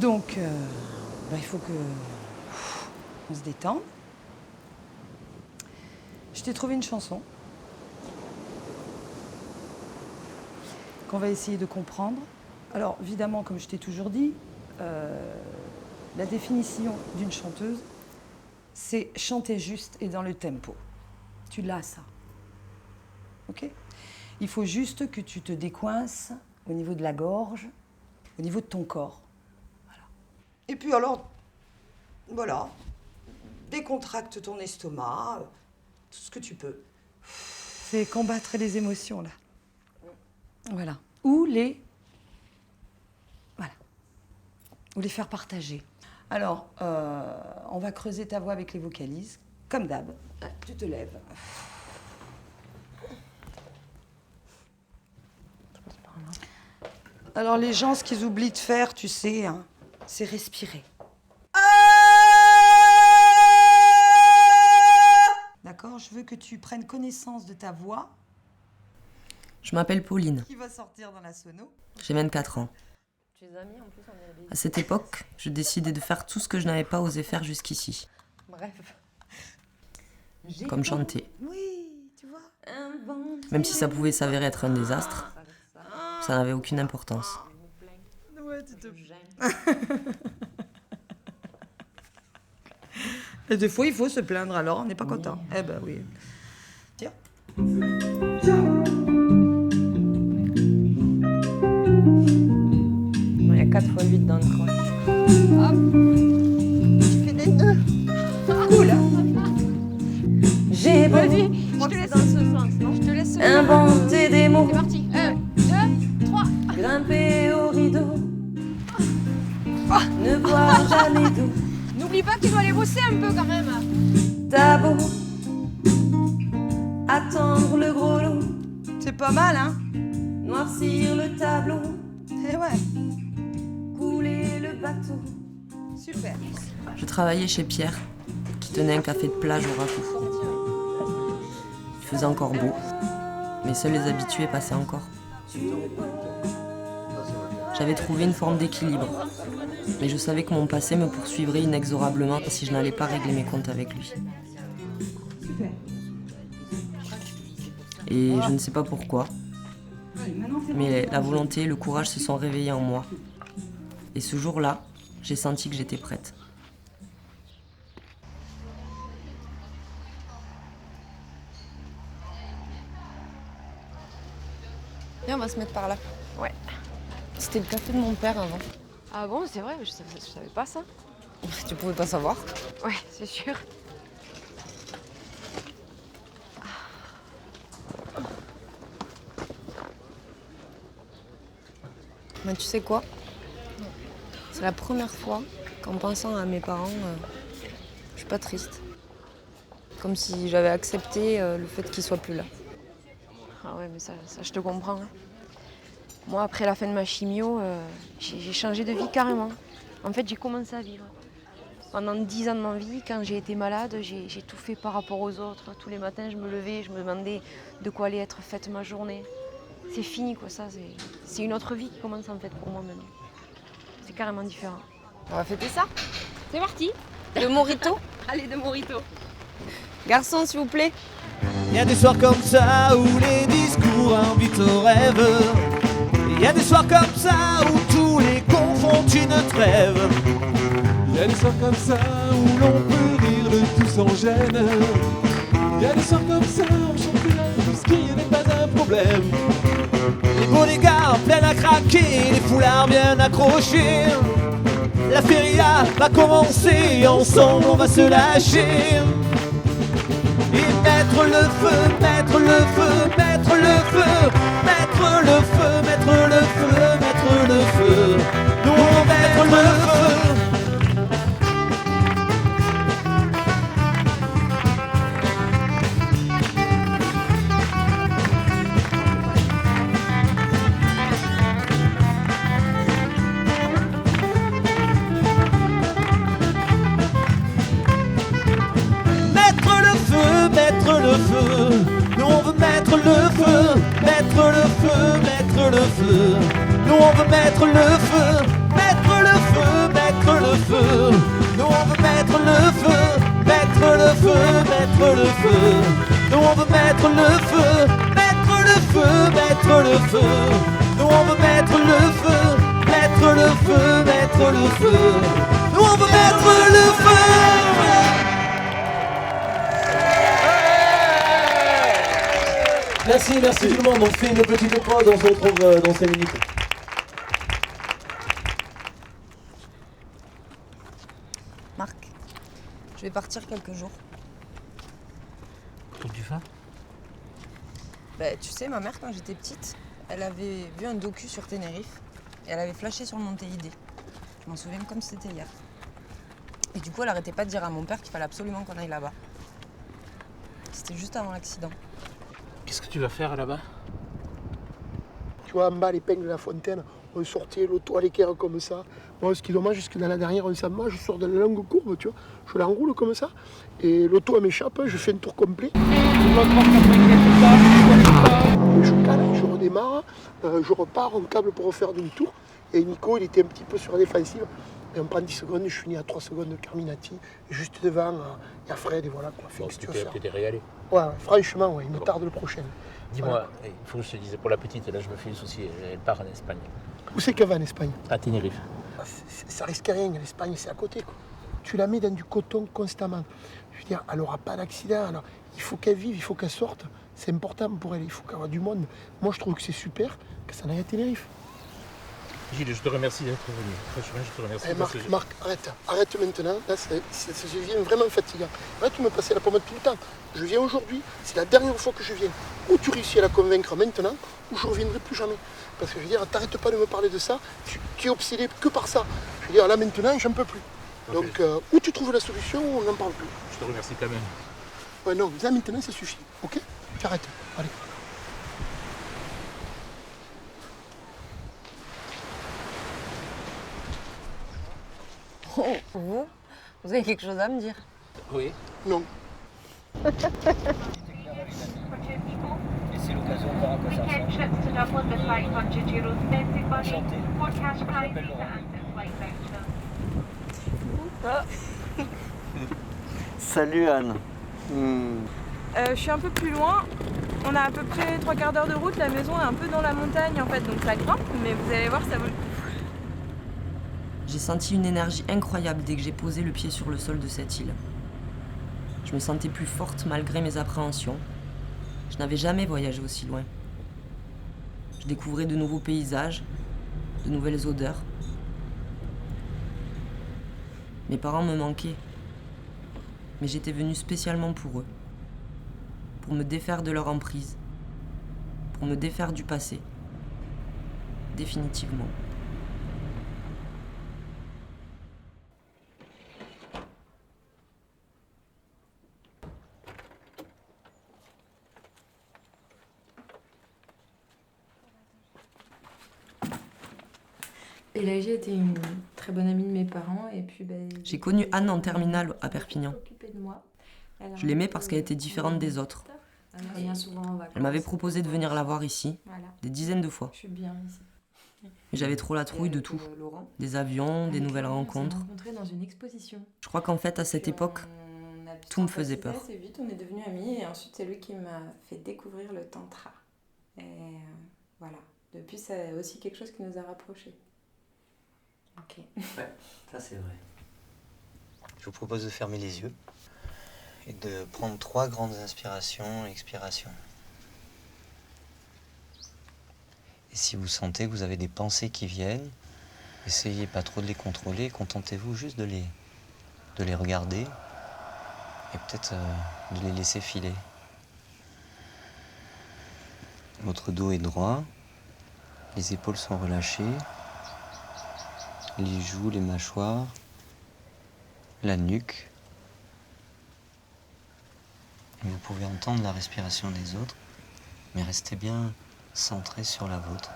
Donc, il faut que on se détende. Je t'ai trouvé une chanson qu'on va essayer de comprendre. Alors, évidemment, comme je t'ai toujours dit, la définition d'une chanteuse, c'est chanter juste et dans le tempo. Tu l'as, ça. OK ? Il faut juste que tu te décoinces au niveau de la gorge, au niveau de ton corps. Voilà. Et puis alors, voilà, décontracte ton estomac, tout ce que tu peux. C'est combattre les émotions, là. Voilà. Ou les faire partager. Alors, on va creuser ta voix avec les vocalises, comme d'hab. Tu te lèves. Alors, les gens, ce qu'ils oublient de faire, tu sais, hein, c'est respirer. D'accord ? Je veux que tu prennes connaissance de ta voix. Je m'appelle Pauline. Qui va sortir dans la sono. J'ai 24 ans. À cette époque, je décidais de faire tout ce que je n'avais pas osé faire jusqu'ici. Bref. Comme chanter. Oui, tu vois. Même si ça pouvait s'avérer être un désastre, ça n'avait aucune importance. Ouais, tu te... Et des fois, il faut se plaindre, alors on n'est pas content. Eh ben oui. Tiens. Il y a 4 x 8 dans le coin. Hop. Tu fais des nœuds. Cool. J'ai Vas-y, je te laisse dans ce sens, non ? Je te laisse inventer des mots, C'est parti. 1, 2, 3. grimper au rideau, ne boire jamais d'eau. N'oublie pas que tu dois aller bosser un peu quand même. T'as beau attendre le gros lot, C'est pas mal, hein? noircir le tableau, Eh ouais, couler le bateau. super. Je travaillais chez Pierre, qui tenait un café de plage au Rafou. Il faisait encore beau, mais seuls les habitués passaient encore. J'avais trouvé une forme d'équilibre, mais je savais que mon passé me poursuivrait inexorablement si je n'allais pas régler mes comptes avec lui. Et je ne sais pas pourquoi, mais la volonté et le courage se sont réveillés en moi. Et ce jour-là, j'ai senti que j'étais prête. Viens, on va se mettre par là. Ouais. C'était le café de mon père avant. Ah bon, c'est vrai, je savais pas ça. Tu pouvais pas savoir. Ouais, c'est sûr. Mais tu sais quoi ? C'est la première fois qu'en pensant à mes parents, je suis pas triste. Comme si j'avais accepté le fait qu'ils soient plus là. Ah ouais, mais ça je te comprends. Hein. Moi, après la fin de ma chimio, j'ai changé de vie carrément. En fait, j'ai commencé à vivre. Pendant 10 ans de ma vie, quand j'ai été malade, j'ai tout fait par rapport aux autres. Tous les matins, je me levais, je me demandais de quoi allait être faite ma journée. C'est fini, quoi, ça. C'est une autre vie qui commence, en fait, pour moi, maintenant. C'est carrément différent. On va fêter ça ? C'est parti. Le mojito ? Allez, de Morito. Garçon, s'il vous plaît. Y a des soirs comme ça où les discours invitent au rêve. Y a des soirs comme ça où tous les cons font une trêve. Y a des soirs comme ça où l'on peut rire de tout sans gêne. Y a des soirs comme ça où on chante tout ce qui n'est pas un problème. Les bodyguards pleins à craquer, les foulards bien accrochés. La feria va commencer, ensemble on va se lâcher. Et mettre le feu, mettre le feu, mettre le feu, mettre le feu, mettre le feu, mettre le feu. Nous on va mettre le feu. Mettre le feu, nous on veut mettre le feu, mettre le feu, mettre le feu, nous on veut mettre le feu, mettre le feu, feu. Nous on veut mettre le feu, mettre le feu, mettre le feu. Nous on veut mettre le feu, mettre le feu, mettre le feu. Nous on veut mettre le feu, mettre le feu, mettre le feu. Nous on veut mettre le feu. Merci tout le monde. On fait une petite pause, on se retrouve dans 5 minutes. Marc, je vais partir quelques jours. Où tu vas? Tu sais, ma mère, quand j'étais petite, elle avait vu un docu sur Tenerife et elle avait flashé sur le Monte Ide. Je m'en souviens comme si c'était hier. Et du coup, elle arrêtait pas de dire à mon père qu'il fallait absolument qu'on aille là-bas. C'était juste avant l'accident. Qu'est-ce que tu vas faire là-bas? Tu vois, en bas, les pingles de la fontaine, on sortait l'auto à l'équerre comme ça. Moi, ce qui est dommage, c'est que dans la dernière, on s'en va, je sors de la longue courbe, tu vois. Je l'enroule comme ça. Et l'auto, elle m'échappe, je fais un tour complet. Je cale, je redémarre, je repars, on câble pour refaire demi-tour. Et Nico, il était un petit peu sur la défensive. Et on prend 10 secondes, je finis à 3 secondes de Carminati. Et juste devant, il y a Fred, et voilà quoi. Fais ce que tu veux faire. Tu t'es régalé. Ouais, franchement, ouais, il me tarde le prochain. Dis-moi, Voilà. il faut que je te dise, pour la petite, là je me fais le souci, elle part en Espagne. Où c'est qu'elle va en Espagne? À Tenerife. Ça risque rien, l'Espagne c'est à côté quoi. Tu la mets dans du coton constamment. Je veux dire, elle n'aura pas d'accident. Alors, il faut qu'elle vive, il faut qu'elle sorte. C'est important pour elle, il faut qu'elle ait du monde. Moi je trouve que c'est super que ça n'aille à Tenerife. Gilles, je te remercie d'être venu. Franchement, je te remercie. Hey, Marc, arrête maintenant. Là, ça devient vraiment fatigant. Arrête de me passer la pommade tout le temps. Je viens aujourd'hui, c'est la dernière fois que je viens. Ou tu réussis à la convaincre maintenant, ou je ne reviendrai plus jamais. Parce que je veux dire, t'arrêtes pas de me parler de ça, tu es obsédé que par ça. Je veux dire, là maintenant, j'en peux plus. Okay. Donc, ou tu trouves la solution, ou on n'en parle plus. Je te remercie quand même. Ouais, non, là maintenant, ça suffit. Ok? Tu arrêtes. Allez. Vous avez quelque chose à me dire? Oui. Non. Et c'est l'occasion de voir à quoi ça ressemble. Salut Anne. Je suis un peu plus loin. On a à peu près 3/4 d'heure de route. La maison est un peu dans la montagne en fait, donc ça grimpe, mais vous allez voir, ça vaut le coup. J'ai senti une énergie incroyable dès que j'ai posé le pied sur le sol de cette île. Je me sentais plus forte malgré mes appréhensions. Je n'avais jamais voyagé aussi loin. Je découvrais de nouveaux paysages, de nouvelles odeurs. Mes parents me manquaient, mais j'étais venue spécialement pour eux, pour me défaire de leur emprise, pour me défaire du passé, définitivement. Et Laïgie était une très bonne amie de mes parents. Et puis, j'ai connu Anne en terminale à Perpignan. Je l'aimais parce qu'elle était différente des autres. Elle m'avait proposé de venir la voir ici, des dizaines de fois. Je suis bien ici. Mais j'avais trop la trouille de tout. Des avions, des nouvelles rencontres. Dans une exposition. Je crois qu'en fait, à cette époque, tout me faisait peur. Assez vite, on est devenus amis et ensuite c'est lui qui m'a fait découvrir le tantra. Et voilà. Depuis, c'est aussi quelque chose qui nous a rapprochés. Ok. Ouais, ça c'est vrai. Je vous propose de fermer les yeux et de prendre 3 grandes inspirations et expirations. Et si vous sentez que vous avez des pensées qui viennent, essayez pas trop de les contrôler, contentez-vous juste de les regarder et peut-être de les laisser filer. Votre dos est droit, les épaules sont relâchées, les joues, les mâchoires, la nuque. Et vous pouvez entendre la respiration des autres, mais restez bien centré sur la vôtre.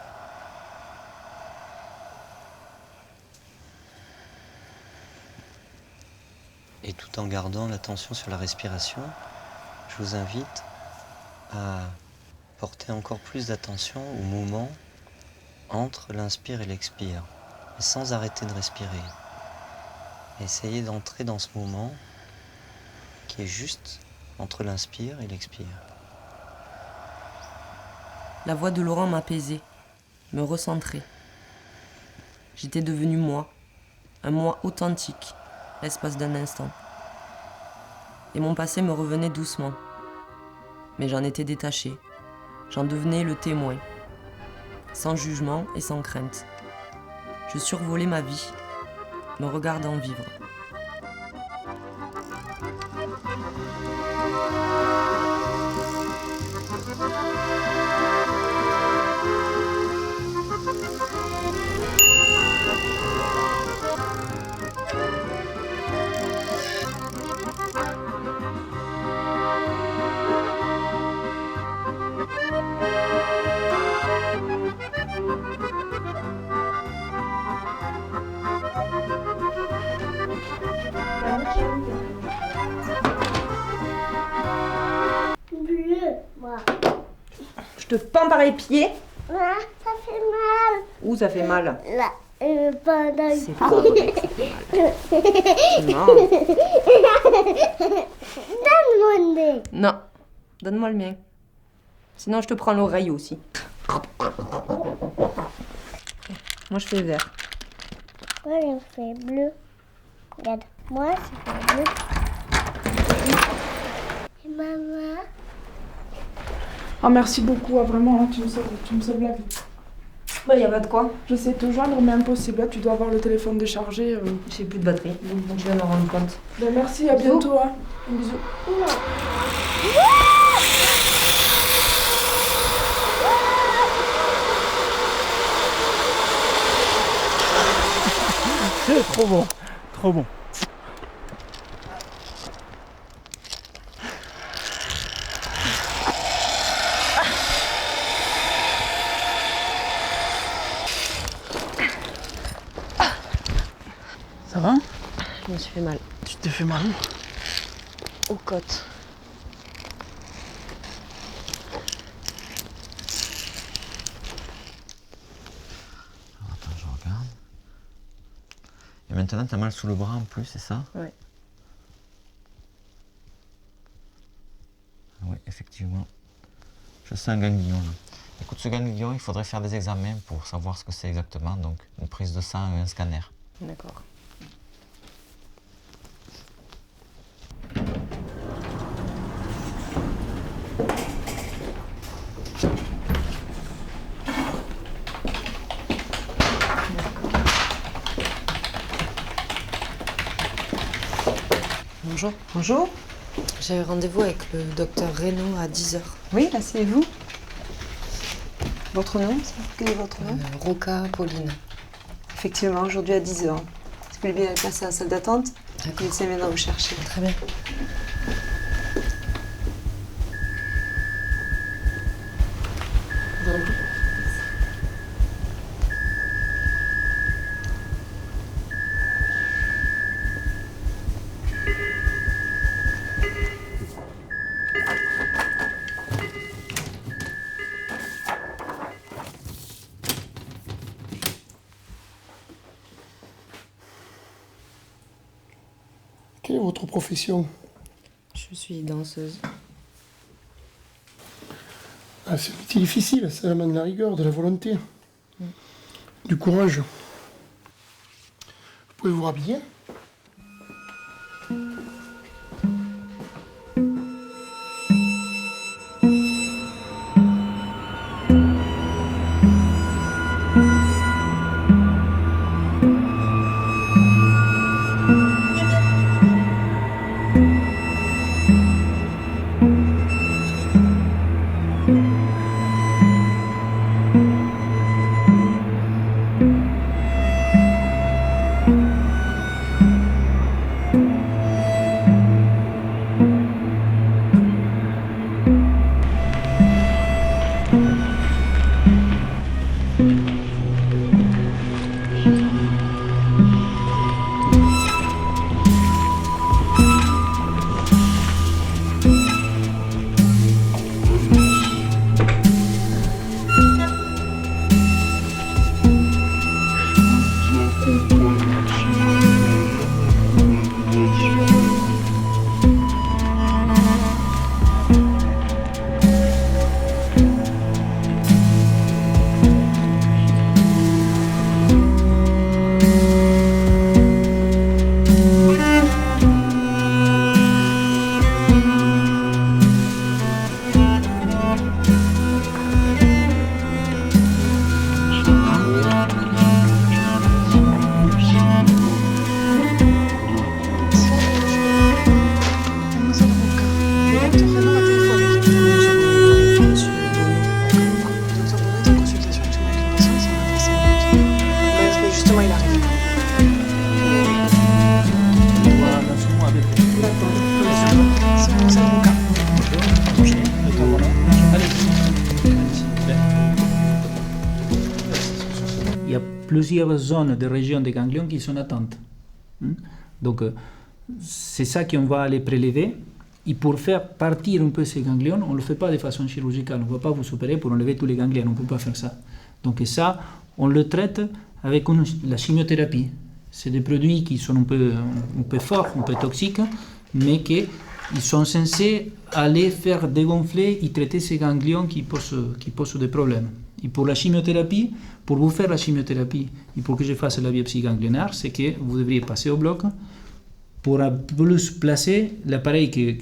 Et tout en gardant l'attention sur la respiration, je vous invite à porter encore plus d'attention au mouvement entre l'inspire et l'expire, mais sans arrêter de respirer. Essayez d'entrer dans ce moment qui est juste entre l'inspire et l'expire. La voix de Laurent m'apaisait, me recentrait. J'étais devenue moi, un moi authentique, l'espace d'un instant. Et mon passé me revenait doucement. Mais j'en étais détachée. J'en devenais le témoin, sans jugement et sans crainte. Je survolais ma vie, me regardant vivre. Bleu, moi. Je te pends par les pieds. Ah, ça fait mal. Où ça fait mal? Là, pendant le C'est pas vrai que ça fait mal. Non. Donne mon nez. Non. Donne-moi le mien. Sinon, je te prends l'oreille aussi. Moi, je fais vert. Moi, je fais bleu. Regarde, moi, je fais bleu. Et maman? Oh, merci beaucoup, vraiment, hein, tu me sauves la vie. Bah, y a pas de quoi. Je sais te joindre, mais impossible. Là, tu dois avoir le téléphone déchargé. J'ai plus de batterie, donc je vais me rendre compte. Ben, merci, à bientôt. Hein. Un bisou. Trop bon, trop bon. Ça va? Je me suis fait mal. Tu t'es fait mal où? Aux côtes. Attends, je regarde. Et maintenant, t'as mal sous le bras en plus, c'est ça? Ouais. Oui, effectivement. Je sens un ganglion là. Écoute, ce ganglion, il faudrait faire des examens pour savoir ce que c'est exactement. Donc, une prise de sang et un scanner. D'accord. Bonjour. Bonjour. J'ai rendez-vous avec le docteur Reynaud à 10h. Oui, asseyez-vous. Votre nom, quel est votre nom? Roca Pauline. Effectivement, aujourd'hui à 10h. Si vous voulez bien passer à la salle d'attente, le médecin viendra vous chercher. Très bien. Quelle est votre profession? Je suis danseuse. Ah, c'est un métier difficile, ça demande de la rigueur, de la volonté, du courage. Vous pouvez vous rhabiller? plusieurs zones de régions des ganglions qui sont atteintes. Donc, c'est ça qu'on va aller prélever. Et pour faire partir un peu ces ganglions, on ne le fait pas de façon chirurgicale. On ne va pas vous opérer pour enlever tous les ganglions. On ne peut pas faire ça. Donc ça, on le traite avec la chimiothérapie. C'est des produits qui sont un peu forts, un peu toxiques, mais qui sont censés aller faire dégonfler et traiter ces ganglions qui posent des problèmes. Et pour la chimiothérapie, pour vous faire la chimiothérapie et pour que je fasse la biopsie ganglionnaire, c'est que vous devriez passer au bloc pour plus placer l'appareil que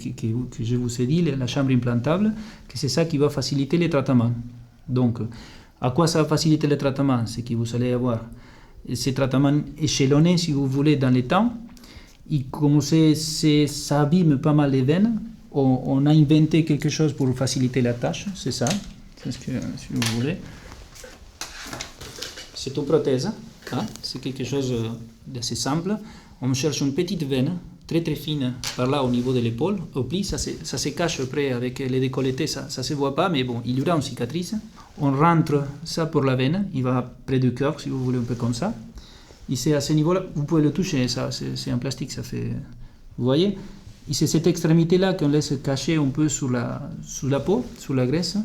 je vous ai dit, la chambre implantable, que c'est ça qui va faciliter les traitements. Donc, à quoi ça va faciliter le traitement? C'est que vous allez avoir ces traitements échelonnés, si vous voulez, dans le temps. Et comme ça abîme pas mal les veines, on a inventé quelque chose pour faciliter la tâche, c'est ça. C'est ce que, si vous voulez. C'est une prothèse, hein? C'est quelque chose d'assez simple. On cherche une petite veine, très très fine, par là au niveau de l'épaule, au pli, ça se cache après avec les décolletés, ça ne se voit pas, mais bon, il y aura une cicatrice. On rentre ça pour la veine, il va près du cœur, si vous voulez, un peu comme ça. Et c'est à ce niveau-là, vous pouvez le toucher, ça, c'est en plastique, ça fait... Vous voyez? Et c'est cette extrémité-là qu'on laisse cacher un peu sous la peau, sous la graisse.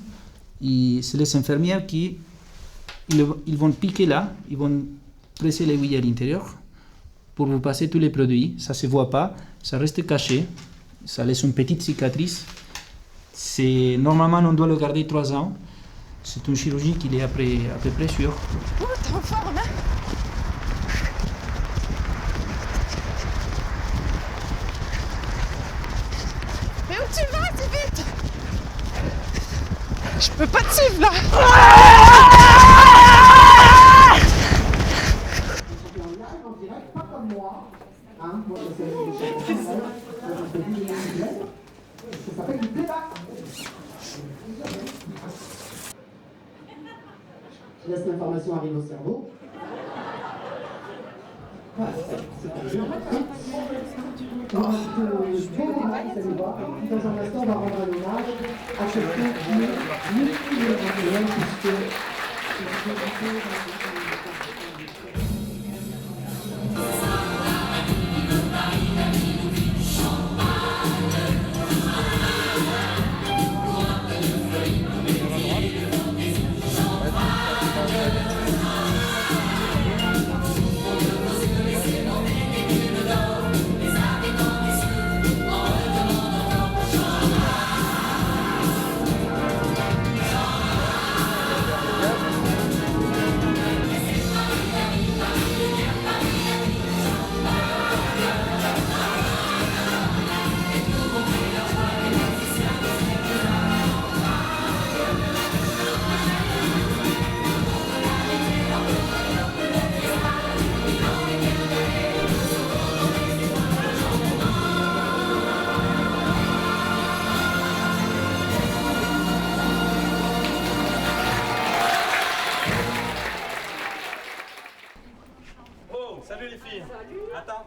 Et c'est les infirmières qui ils vont piquer là, ils vont presser l'aiguille à l'intérieur pour vous passer tous les produits. Ça ne se voit pas, ça reste caché, ça laisse une petite cicatrice. Normalement, on doit le garder 3 ans. C'est une chirurgie qui est à peu près sûre. Oh, t'es en forme, hein? Mais où tu vas, si vite? Je peux pas te suivre, là! Je laisse l'information arriver au cerveau. Voilà, c'est pas bien. Dans un instant, on va rendre un hommage à quelqu'un qui est multi-européen, Salut les filles. Salut. Attends.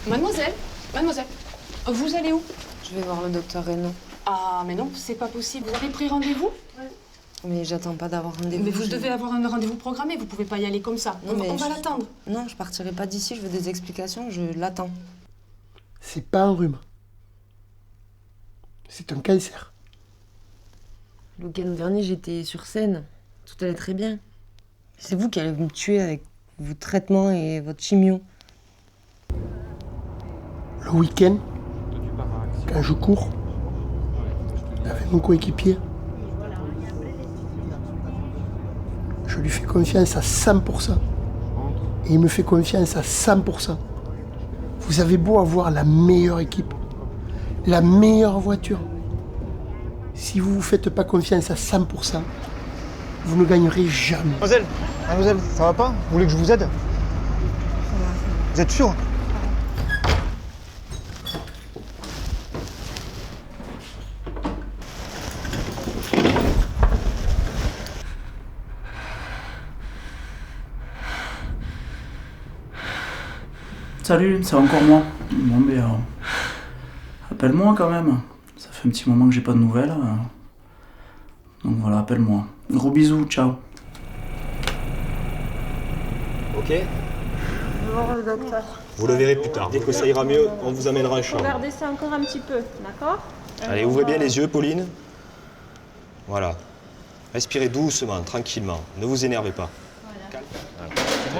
Mademoiselle, vous allez où? Je vais voir le docteur Reynaud. Ah, mais non, c'est pas possible. Vous avez pris rendez-vous? Mais j'attends pas d'avoir rendez-vous. Mais vous devez avoir un rendez-vous programmé, vous pouvez pas y aller comme ça. Non, on va l'attendre. Non, je partirai pas d'ici, je veux des explications, je l'attends. C'est pas un rhume. C'est un cancer. Le week-end dernier, j'étais sur scène. Tout allait très bien. C'est vous qui allez me tuer avec vos traitements et votre chimio. Le week-end, quand je cours avec mon coéquipier, je lui fais confiance à 100%. Et il me fait confiance à 100%. Vous avez beau avoir la meilleure équipe, la meilleure voiture. Si vous ne vous faites pas confiance à 100%, vous ne gagnerez jamais. Mademoiselle, ça va pas? Vous voulez que je vous aide? Vous êtes sûr? Salut, c'est encore moi. Bon, mais Appelle-moi quand même. Ça fait un petit moment que j'ai pas de nouvelles. Donc voilà, appelle-moi. Gros bisous, ciao. Ok? Bonjour le docteur. Vous le verrez plus tard. Dès que ça ira mieux, on vous amènera en chambre. Regardez ça encore un petit peu, d'accord? Allez, ouvrez bien les yeux, Pauline. Voilà. Respirez doucement, tranquillement. Ne vous énervez pas.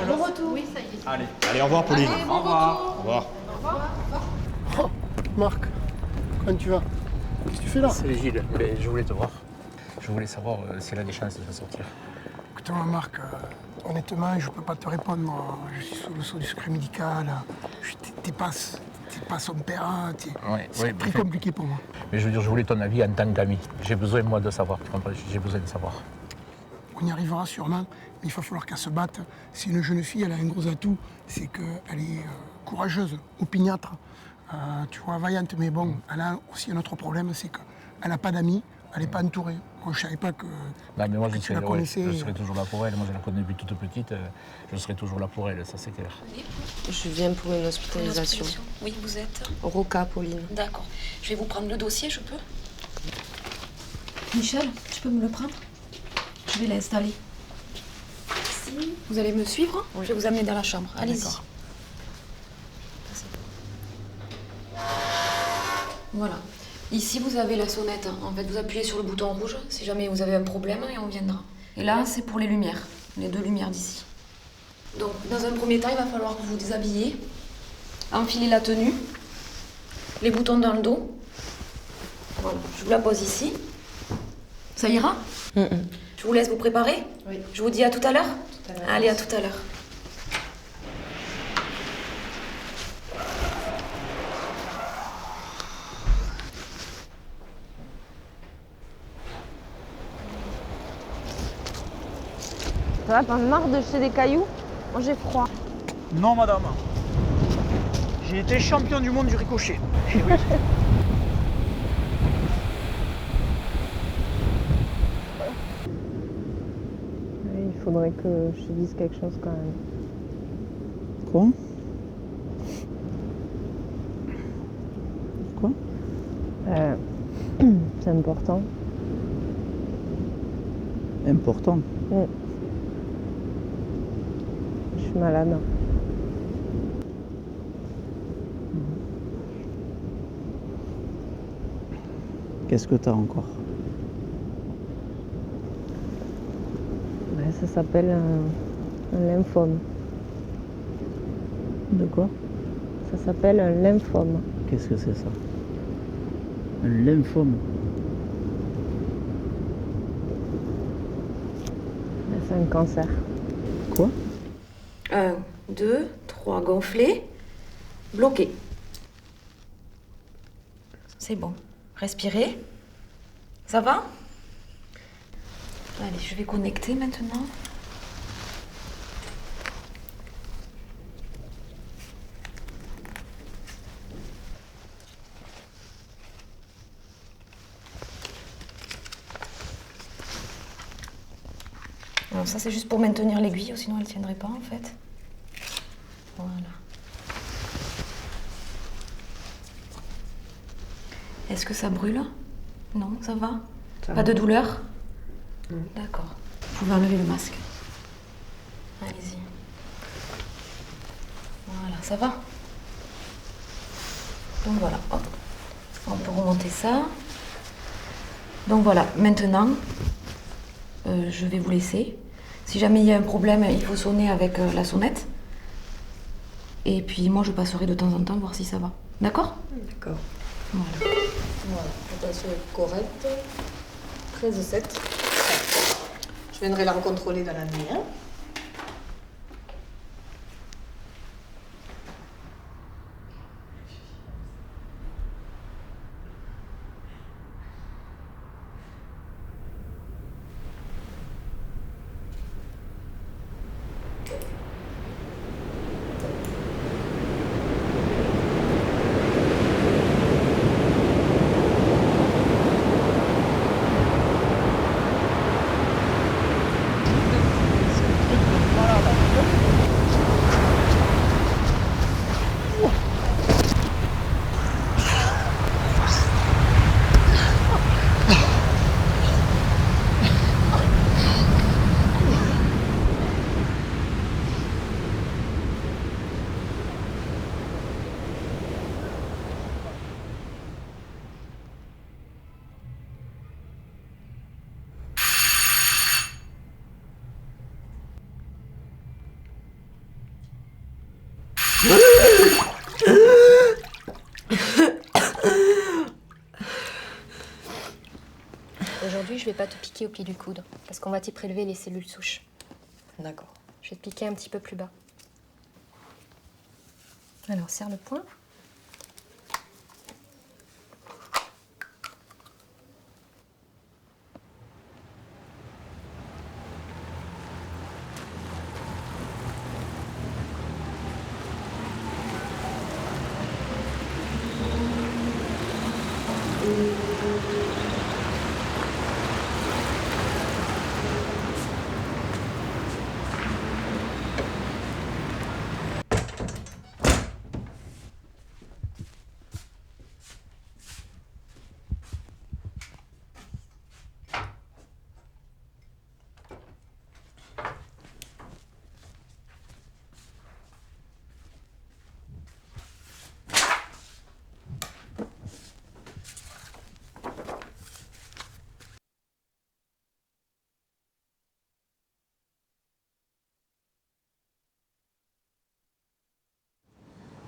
Bon retour. Oui, ça y est. Allez, au revoir, Pauline. Allez, bon retour. Au revoir. Oh, Marc, comment tu vas? Qu'est-ce que tu fais là? C'est Gilles, mais je voulais te voir. Je voulais savoir s'il a des chances de sortir. Écoute-moi, Marc, honnêtement, je peux pas te répondre. Moi. Je suis sous le sceau du secret médical. T'es pas son père. C'est très compliqué pour moi. Mais je veux dire, je voulais ton avis en tant qu'ami. J'ai besoin, moi, de savoir. Tu comprends? J'ai besoin de savoir. On y arrivera sûrement, mais il va falloir qu'elle se batte. C'est une jeune fille, elle a un gros atout, c'est qu'elle est courageuse, opiniâtre, tu vois, vaillante, mais bon, elle a aussi un autre problème, c'est qu'elle n'a pas d'amis, elle n'est pas entourée. Moi, je ne savais pas que, non, mais moi, tu la connaissais. Je serai toujours là pour elle. Moi, je la connais depuis toute petite. Je serai toujours là pour elle, ça c'est clair. Je viens pour une hospitalisation. Oui, vous êtes Roca, Pauline. D'accord. Je vais vous prendre le dossier, je peux? Michel, tu peux me le prendre? Je vais l'installer. Si vous allez me suivre, je vais vous amener dans la chambre. Allez-y. Voilà. Ici, vous avez la sonnette. En fait, vous appuyez sur le bouton rouge si jamais vous avez un problème et on viendra. Et là, c'est pour les lumières, les 2 lumières d'ici. Donc, dans un premier temps, il va falloir que vous vous déshabillez, enfiler la tenue, les boutons dans le dos. Voilà, je vous la pose ici. Ça ira? Je vous laisse vous préparer? Oui. Je vous dis à tout à l'heure? Allez, à tout à l'heure. Ça va, t'en as marre de jeter des cailloux? Moi j'ai froid. Non, madame. J'ai été champion du monde du ricochet. Eh oui. Il faudrait que je te dise quelque chose quand même. Quoi? Quoi? C'est important. Important? Je suis malade. Qu'est-ce que t'as encore? Ça s'appelle un lymphome. De quoi? Ça s'appelle un lymphome. Qu'est-ce que c'est ça? Un lymphome? C'est un cancer. Quoi? 1, 2, 3, gonflé, bloqué. C'est bon. Respirez. Ça va? Allez, je vais connecter maintenant. Alors ça, c'est juste pour maintenir l'aiguille, sinon elle ne tiendrait pas en fait. Voilà. Est-ce que ça brûle? Non, ça va? Pas de douleur? D'accord. Vous pouvez enlever le masque. Allez-y. Voilà, ça va? Donc voilà, hop. On peut remonter ça. Donc voilà, maintenant, je vais vous laisser. Si jamais il y a un problème, il faut sonner avec la sonnette. Et puis moi, je passerai de temps en temps voir si ça va. D'accord? D'accord. Voilà. Voilà, la tension est correcte. 13,7. Je viendrai la recontrôler dans la nuit. Hein. je vais pas te piquer au pli du coude, parce qu'on va t'y prélever les cellules souches. D'accord. Je vais te piquer un petit peu plus bas. Alors, serre le poing.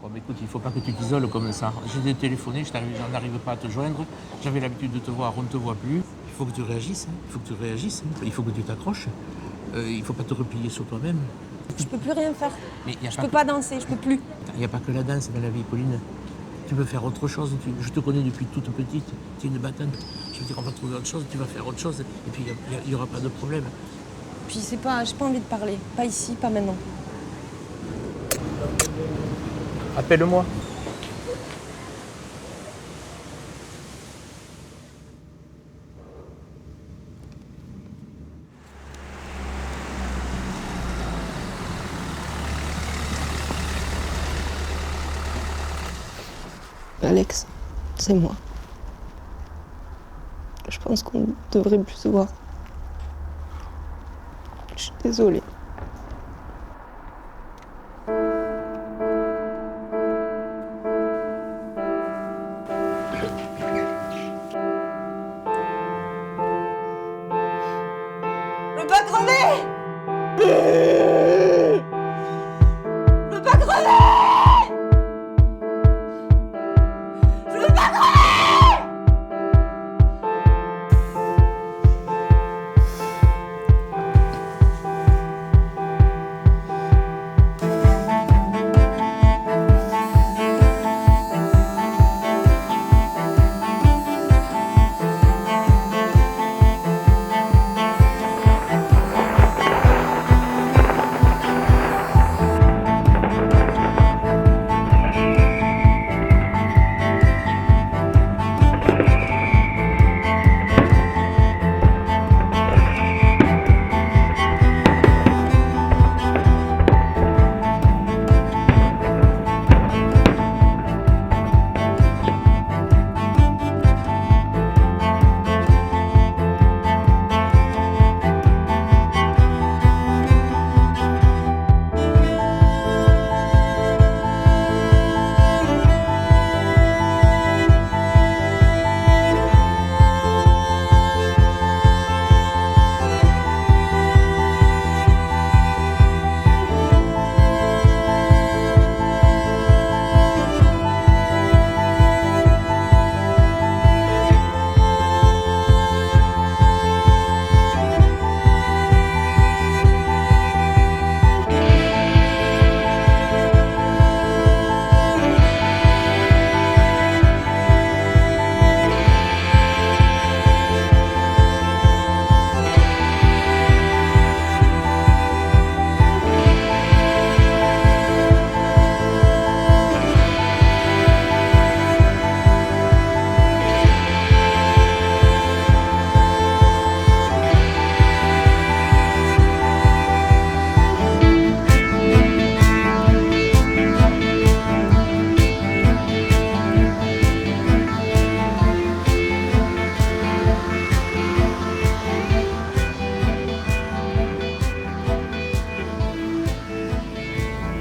Bon, mais écoute, il ne faut pas que tu t'isoles comme ça. J'ai téléphoné, j'en n'arrive pas à te joindre. J'avais l'habitude de te voir, on ne te voit plus. Il faut que tu réagisses, il faut que tu réagisses, il faut que tu t'accroches. Il ne faut pas te replier sur toi-même. Je peux plus rien faire. Mais je peux pas danser, je peux plus. Il n'y a pas que la danse dans la vie, Pauline. Tu peux faire autre chose. Je te connais depuis toute petite. Tu es une battante. Je veux dire, on va trouver autre chose, tu vas faire autre chose. Et puis, il n'y aura pas de problème. Puis j'ai pas envie de parler. Pas ici, pas maintenant. Appelle-moi. Alex, c'est moi. Je pense qu'on ne devrait plus se voir. Je suis désolée. Je veux pas crever! Je veux pas crever! Je veux pas crever!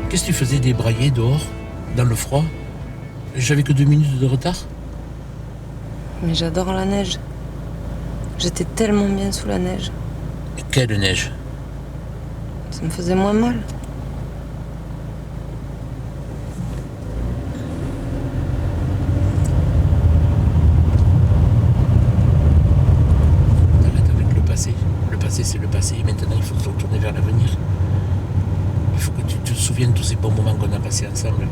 Qu'est-ce que tu faisais débrailler dehors, dans le froid? J'avais que 2 minutes de retard. Mais j'adore la neige. J'étais tellement bien sous la neige. Quelle neige? Ça me faisait moins mal. Arrête, passer ensemble.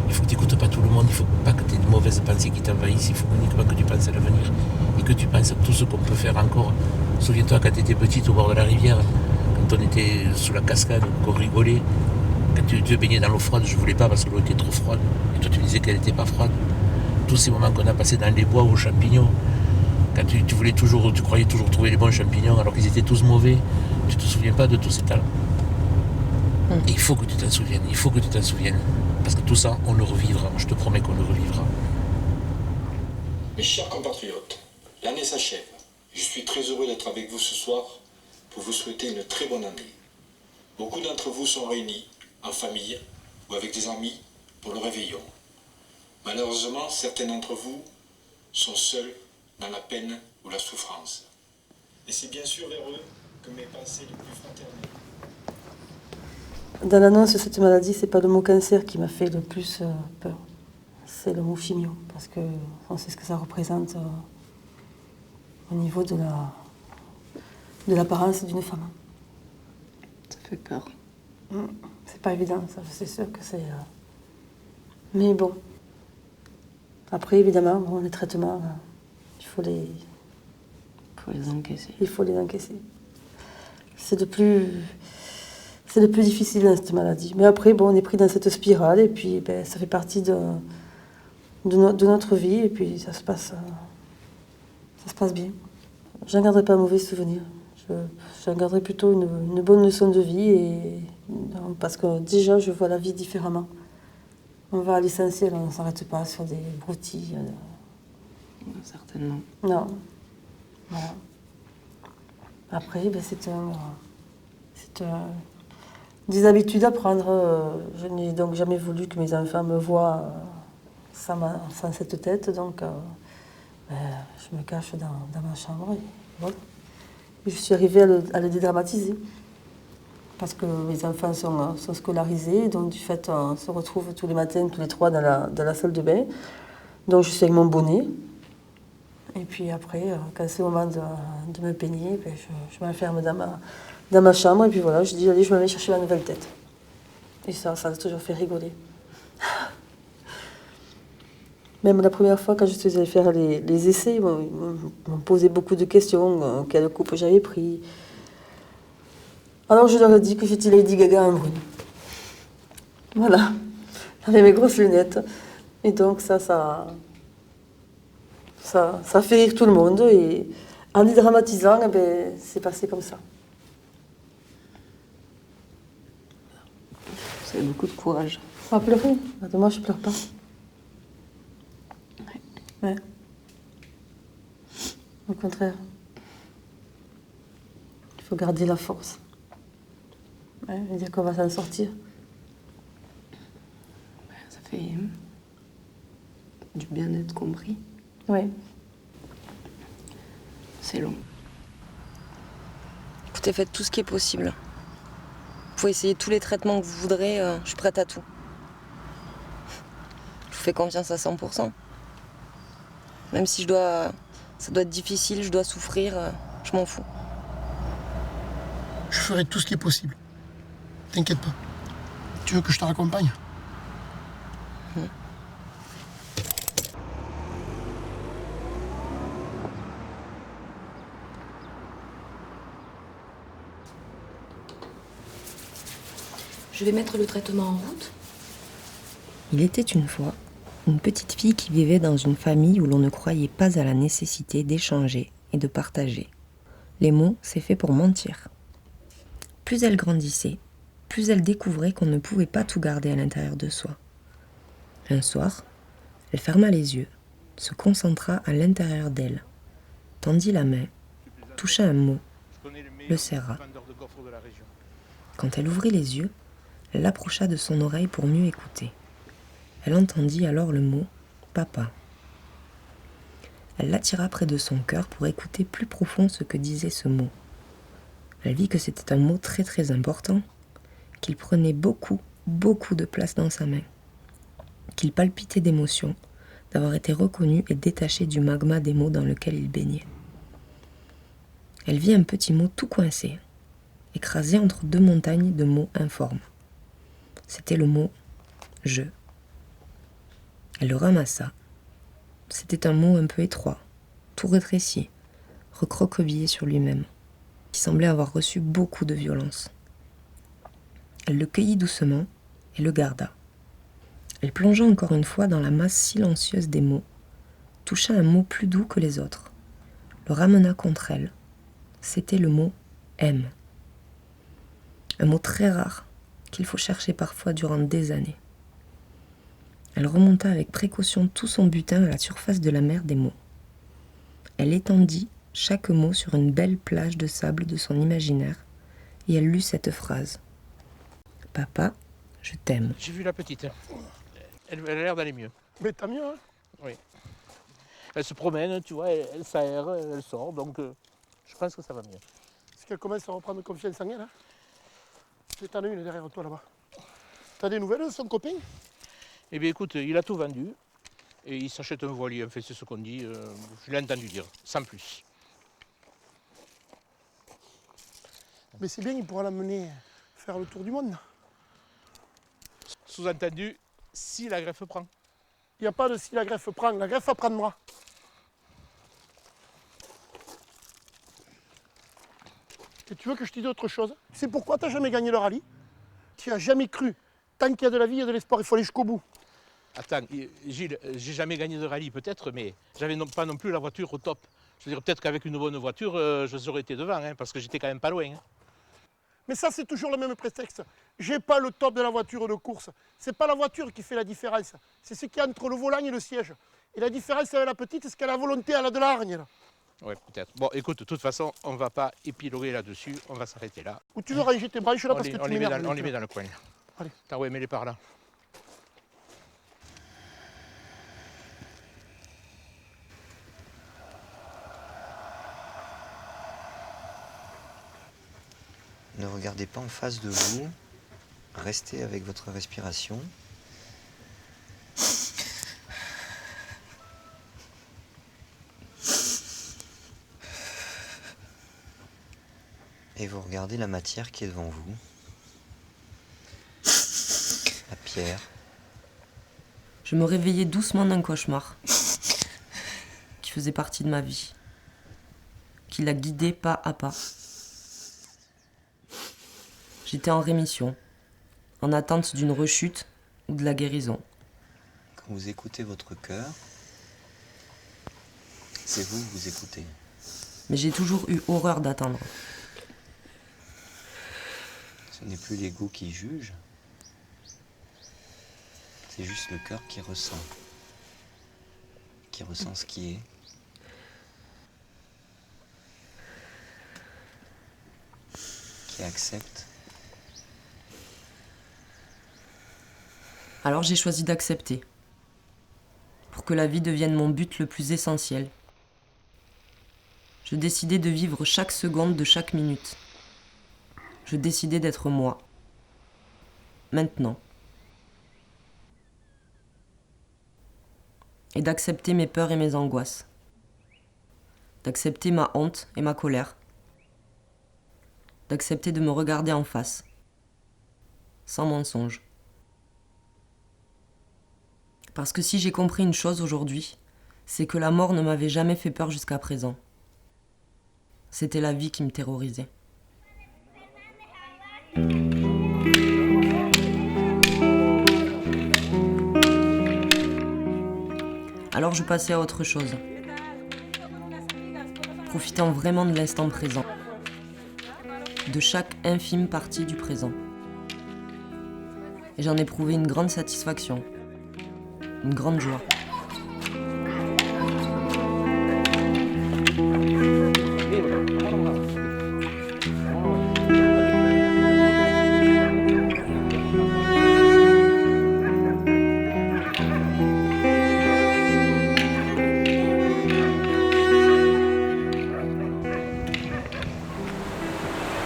Il faut que tu n'écoutes pas tout le monde, il ne faut pas que tu aies de mauvaises pensées qui t'envahissent, il faut uniquement que tu penses à l'avenir et que tu penses à tout ce qu'on peut faire encore. Souviens-toi quand tu étais petite au bord de la rivière, quand on était sous la cascade, qu'on rigolait, quand tu te baignais dans l'eau froide, je ne voulais pas parce que l'eau était trop froide, et toi tu me disais qu'elle n'était pas froide. Tous ces moments qu'on a passés dans les bois aux champignons, quand tu croyais toujours trouver les bons champignons alors qu'ils étaient tous mauvais, tu ne te souviens pas de tout cet temps. Et il faut que tu t'en souviennes, parce que tout ça, on le revivra, je te promets qu'on le revivra. Mes chers compatriotes, l'année s'achève. Je suis très heureux d'être avec vous ce soir pour vous souhaiter une très bonne année. Beaucoup d'entre vous sont réunis, en famille ou avec des amis, pour le réveillon. Malheureusement, certains d'entre vous sont seuls dans la peine ou la souffrance. Et c'est bien sûr vers eux que mes pensées les plus fraternelles. Dans l'annonce de cette maladie, c'est pas le mot cancer qui m'a fait le plus peur. C'est le mot chimio, parce que on sait ce que ça représente au niveau de l'apparence d'une femme. Ça fait peur. C'est pas évident, ça, c'est sûr que c'est... Mais bon. Après, évidemment, les traitements, il faut les encaisser. Il faut les encaisser. C'est le plus difficile dans cette maladie. Mais après, on est pris dans cette spirale et puis ça fait partie de notre vie et puis ça se passe bien. J'en garderai pas un mauvais souvenir. J'en garderai plutôt une bonne leçon de vie parce que déjà, je vois la vie différemment. On va à l'essentiel, on ne s'arrête pas sur des broutilles. Certainement. Non. Voilà. Après, c'est des habitudes à prendre. Je n'ai donc jamais voulu que mes enfants me voient sans cette tête, donc je me cache dans ma chambre. Et voilà. Et je suis arrivée à le dédramatiser. Parce que mes enfants sont scolarisés, donc du fait, on se retrouve tous les matins, tous les trois, dans la salle de bain. Donc je suis avec mon bonnet. Et puis après, quand c'est le moment de me peigner, je m'enferme dans ma chambre. Et puis voilà, je dis, allez, je vais aller chercher ma nouvelle tête. Et ça a toujours fait rigoler. Même la première fois, quand je suis allée faire les essais, ils m'ont posé beaucoup de questions. Quelle coupe j'avais pris. Alors je leur ai dit que j'étais Lady Gaga en brune. Voilà. J'avais mes grosses lunettes. Et donc ça fait rire tout le monde. Et en dédramatisant, c'est passé comme ça. Vous avez beaucoup de courage. On va pleurer. Moi, je pleure pas. Ouais. Au contraire. Il faut garder la force. Ouais, et dire qu'on va s'en sortir. Ça fait du bien-être compris. Oui. C'est long. Écoutez, faites tout ce qui est possible. Vous pouvez essayer tous les traitements que vous voudrez, je suis prête à tout. Je vous fais confiance à 100%. Même si ça doit être difficile, je dois souffrir, je m'en fous. Je ferai tout ce qui est possible. T'inquiète pas. Tu veux que je te raccompagne ? Je vais mettre le traitement en route. Il était une fois une petite fille qui vivait dans une famille où l'on ne croyait pas à la nécessité d'échanger et de partager. Les mots, c'est fait pour mentir. Plus elle grandissait, plus elle découvrait qu'on ne pouvait pas tout garder à l'intérieur de soi. Un soir, elle ferma les yeux, se concentra à l'intérieur d'elle, tendit la main, toucha un mot, le serra. Quand elle ouvrit les yeux, elle l'approcha de son oreille pour mieux écouter. Elle entendit alors le mot « papa ». Elle l'attira près de son cœur pour écouter plus profond ce que disait ce mot. Elle vit que c'était un mot très très important, qu'il prenait beaucoup, beaucoup de place dans sa main, qu'il palpitait d'émotion, d'avoir été reconnu et détaché du magma des mots dans lequel il baignait. Elle vit un petit mot tout coincé, écrasé entre deux montagnes de mots informes. C'était le mot Je. Elle le ramassa. C'était un mot un peu étroit, tout rétréci, recroquevillé sur lui-même, qui semblait avoir reçu beaucoup de violence. Elle le cueillit doucement et le garda. Elle plongea encore une fois dans la masse silencieuse des mots, toucha un mot plus doux que les autres, le ramena contre elle. C'était le mot « aime ». Un mot très rare qu'il faut chercher parfois durant des années. Elle remonta avec précaution tout son butin à la surface de la mer des mots. Elle étendit chaque mot sur une belle plage de sable de son imaginaire et elle lut cette phrase. « Papa, je t'aime. » J'ai vu la petite. Elle a l'air d'aller mieux. Mais tant mieux, hein? Oui. Elle se promène, tu vois, elle s'aère, elle sort, donc je pense que ça va mieux. Est-ce qu'elle commence à reprendre confiance en elle, hein? T'en as une derrière toi là-bas. T'as des nouvelles de son copain? Eh bien écoute, il a tout vendu et il s'achète un voilier, enfin c'est ce qu'on dit, je l'ai entendu dire, sans plus. Mais c'est bien, il pourra l'amener faire le tour du monde. Sous-entendu, si la greffe prend. Il n'y a pas de si la greffe prend, la greffe apprendra. Et tu veux que je te dise autre chose? Tu sais pourquoi tu n'as jamais gagné le rallye? Tu n'y as jamais cru. Tant qu'il y a de la vie, il y a de l'espoir, il faut aller jusqu'au bout. Attends, Gilles, j'ai jamais gagné de rallye peut-être, mais j'avais pas non plus la voiture au top. Je veux dire, peut-être qu'avec une bonne voiture, je aurais été devant, hein, parce que j'étais quand même pas loin. Hein. Mais ça, c'est toujours le même prétexte. J'ai pas le top de la voiture de course. C'est pas la voiture qui fait la différence. C'est ce qu'il y a entre le volant et le siège. Et la différence avec la petite, c'est qu'elle a la volonté, elle a de la hargne. Là. Ouais, peut-être. Bon, écoute, de toute façon, on va pas épiloguer là-dessus, on va s'arrêter là. Ou tu veux ranger tes branches là parce que tu m'énerves. On les met dans le coin. Allez. T'as ouais, mets-les par là. Ne regardez pas en face de vous. Restez avec votre respiration. Et vous regardez la matière qui est devant vous. La pierre. Je me réveillais doucement d'un cauchemar qui faisait partie de ma vie, qui la guidait pas à pas. J'étais en rémission, en attente d'une rechute ou de la guérison. Quand vous écoutez votre cœur, c'est vous que vous écoutez. Mais j'ai toujours eu horreur d'attendre. Ce n'est plus l'ego qui juge, c'est juste le cœur qui ressent ce qui est. Qui accepte. Alors j'ai choisi d'accepter, pour que la vie devienne mon but le plus essentiel. Je décidais de vivre chaque seconde de chaque minute. Je décidais d'être moi. Maintenant. Et d'accepter mes peurs et mes angoisses. D'accepter ma honte et ma colère. D'accepter de me regarder en face. Sans mensonge. Parce que si j'ai compris une chose aujourd'hui, c'est que la mort ne m'avait jamais fait peur jusqu'à présent. C'était la vie qui me terrorisait. Alors je passais à autre chose, profitant vraiment de l'instant présent, de chaque infime partie du présent. Et j'en éprouvais une grande satisfaction. Une grande joie.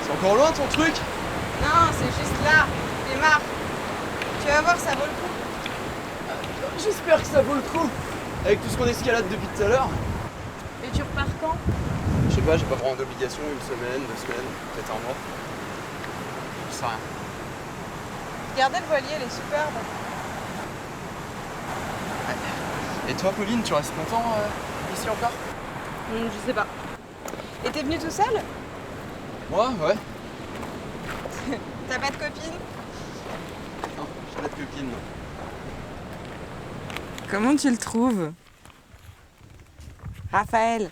C'est encore loin ton truc? Non, c'est juste là. Démarre. Tu vas voir, ça vaut le coup. J'espère que ça vaut le coup. Avec tout ce qu'on escalade depuis tout à l'heure. Et tu repars quand? Je sais pas, j'ai pas vraiment d'obligation, une semaine, 2 semaines, peut-être un mois. Je sais rien. Regardez le voilier, elle est superbe. Et toi, Pauline, tu restes longtemps ici encore? Je sais pas. Et t'es venue tout seul? Moi, ouais. T'as pas de copine? Non, j'ai pas de copine, non. Comment tu le trouves? Raphaël?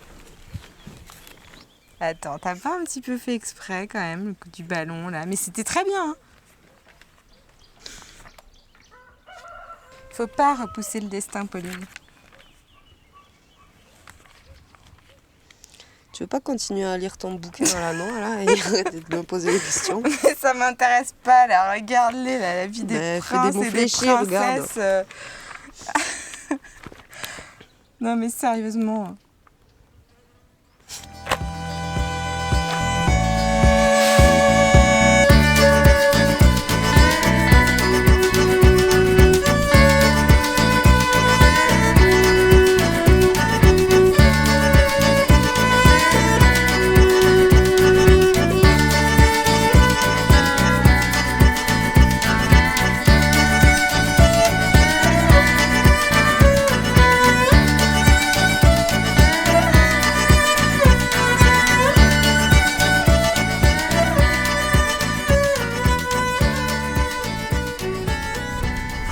Attends, t'as pas un petit peu fait exprès quand même, le coup du ballon là? Mais c'était très bien, hein. Faut pas repousser le destin, Pauline. Tu veux pas continuer à lire ton bouquin dans la noix là et arrêter de me poser des questions? Mais ça m'intéresse pas là, regarde-les là, la vie des princes et des princesses. Non mais sérieusement.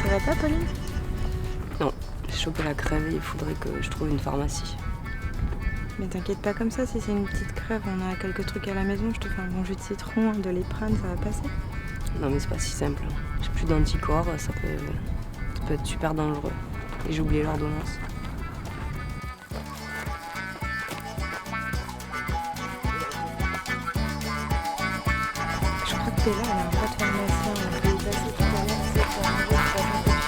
Ça va pas, Pauline? Non, j'ai chopé la crève et il faudrait que je trouve une pharmacie. Mais t'inquiète pas comme ça, si c'est une petite crève, on a quelques trucs à la maison, je te fais un bon jus de citron, de l'éprane, ça va passer. Non mais c'est pas si simple. J'ai plus d'anticorps, ça peut être super dangereux. Et j'ai oublié l'ordonnance. Je crois que Bella, elle a un pote pharmacien, on peut y passer tout à l'heure, c'est pour manger, pour faire un peu de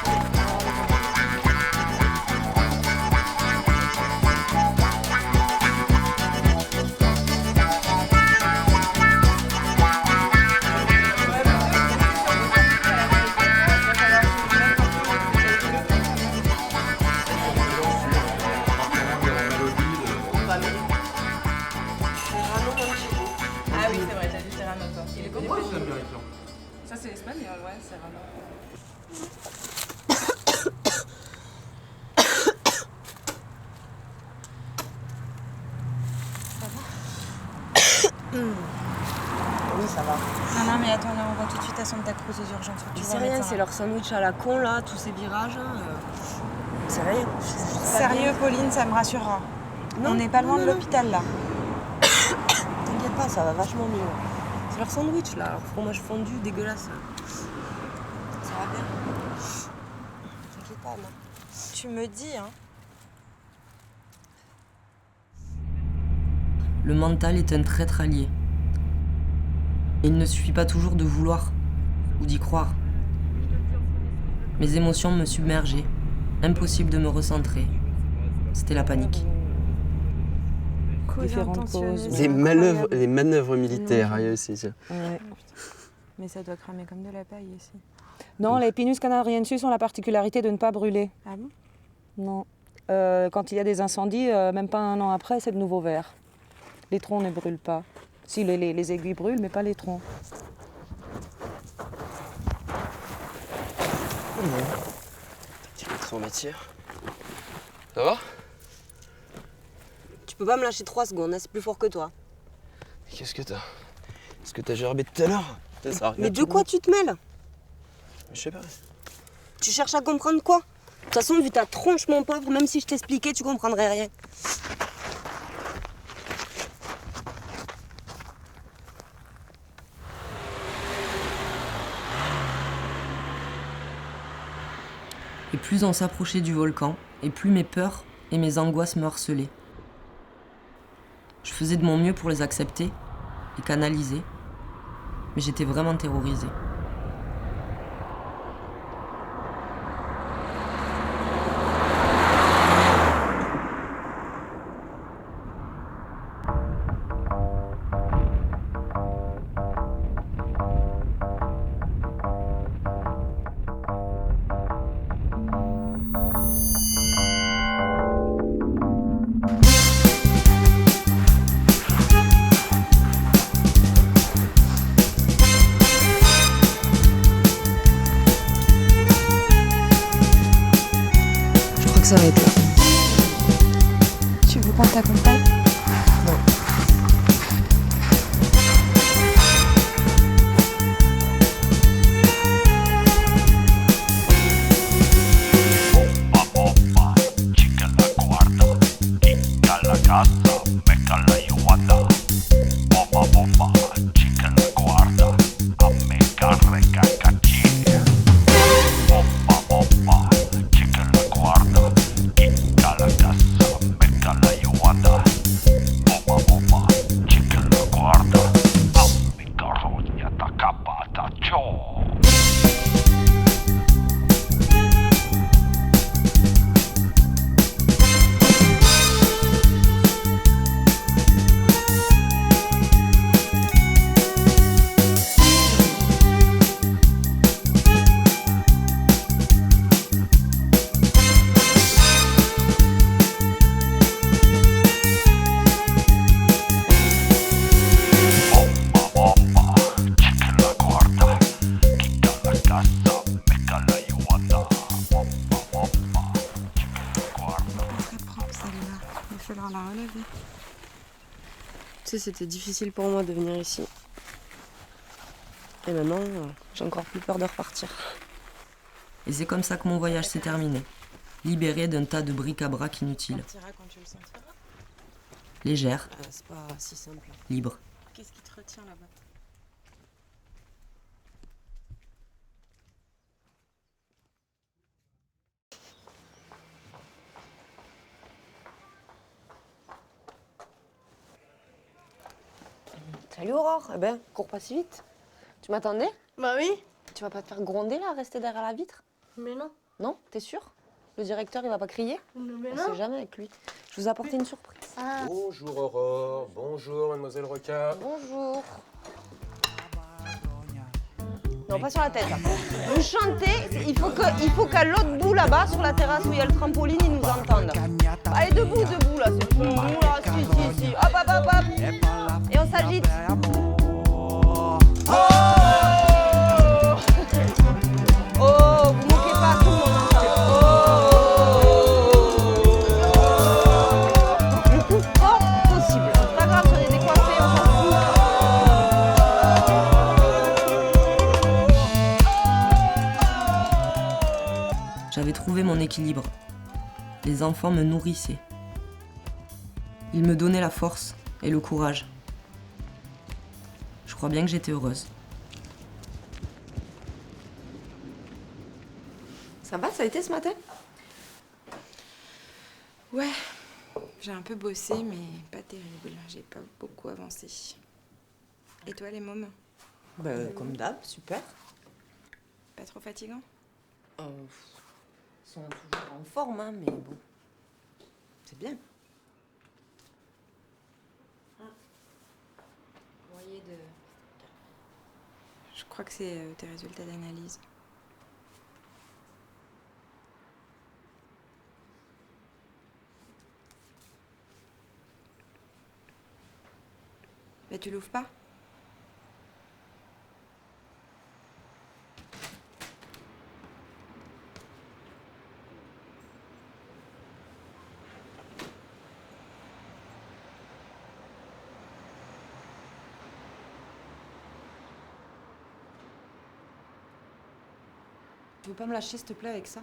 Ah oui, c'est vrai, t'as dit Serrano, toi. Il est comment? Ça, c'est l'espagnol, ouais, Serrano. Oui, ça va. Non, mais attends, là, on va tout de suite à Santa Cruz aux urgences. Faut que tu Mais vois c'est un rien, médecin. c'est leur sandwich à la con là, tous ces virages. C'est rien. Sérieux, Pauline, ça me rassurera. On n'est pas loin de l'hôpital, là. T'inquiète pas, ça va vachement mieux. C'est leur sandwich là, leur fromage fondu dégueulasse. Ça va bien. T'inquiète pas, non. Tu me dis, hein. Le mental est un traître allié. Et il ne suffit pas toujours de vouloir ou d'y croire. Mes émotions me submergeaient. Impossible de me recentrer. C'était la panique. Différentes causes. Les manœuvres militaires, il y a aussi ça. Ouais. Mais ça doit cramer comme de la paille ici. Non, les Pinus canariensis ont la particularité de ne pas brûler. Ah bon? Non. Quand il y a des incendies, même pas un an après, c'est de nouveau vert. Les troncs ne brûlent pas. Si, les aiguilles brûlent, mais pas les troncs. Tu es trop matière. Ça va? Tu peux pas me lâcher 3 secondes, hein, c'est plus fort que toi. Qu'est-ce que t'as? Est-ce que t'as gerbé tout à l'heure? Mais de quoi tu te mêles? Je sais pas. Tu cherches à comprendre quoi? De toute façon, vu ta tronche, mon pauvre, même si je t'expliquais, tu comprendrais rien. Et plus on s'approchait du volcan, et plus mes peurs et mes angoisses me harcelaient. Je faisais de mon mieux pour les accepter et canaliser, mais j'étais vraiment terrorisée. Ça va être là. prendre ta compagne? Non. Tu sais, c'était difficile pour moi de venir ici. Et maintenant, j'ai encore plus peur de repartir. Et c'est comme ça que mon voyage s'est terminé. Libérée d'un tas de bric-à-brac inutiles. Légère. C'est pas si simple. Libre. Qu'est-ce qui te retient là-bas? Salut Aurore. Eh ben, cours pas si vite. Tu m'attendais? Bah oui. Tu vas pas te faire gronder là, rester derrière la vitre? Mais non. Non? T'es sûr? Le directeur, il va pas crier? Mais On non. sait jamais avec lui. Je vous ai apporté une surprise. Bonjour Aurore, bonjour mademoiselle Roca. Bonjour. Non, pas sur la tête. Là. Vous chantez, il faut qu'à l'autre bout là-bas, sur la terrasse où il y a le trampoline, ils nous entendent. Allez, debout là, c'est bon. Là, si. Hop, hop, hop, hop. Et on s'agite. Oh, vous moquez pas, tout le monde entend. Le plus fort possible. C'est pas grave, si on est décoiffé, on s'en fout. J'avais trouvé mon équilibre. Les enfants me nourrissaient. Ils me donnaient la force et le courage. Je crois bien que j'étais heureuse. Ça va, ça a été ce matin? Ouais, j'ai un peu bossé, mais pas terrible. J'ai pas beaucoup avancé. Et toi, les mômes? Comme d'hab, super. Pas trop fatigant? Ils sont toujours en forme, hein, mais bon. C'est bien. Voyez de... Je crois que c'est tes résultats d'analyse. Mais tu l'ouvres pas? Tu veux pas me lâcher, s'il te plaît, avec ça?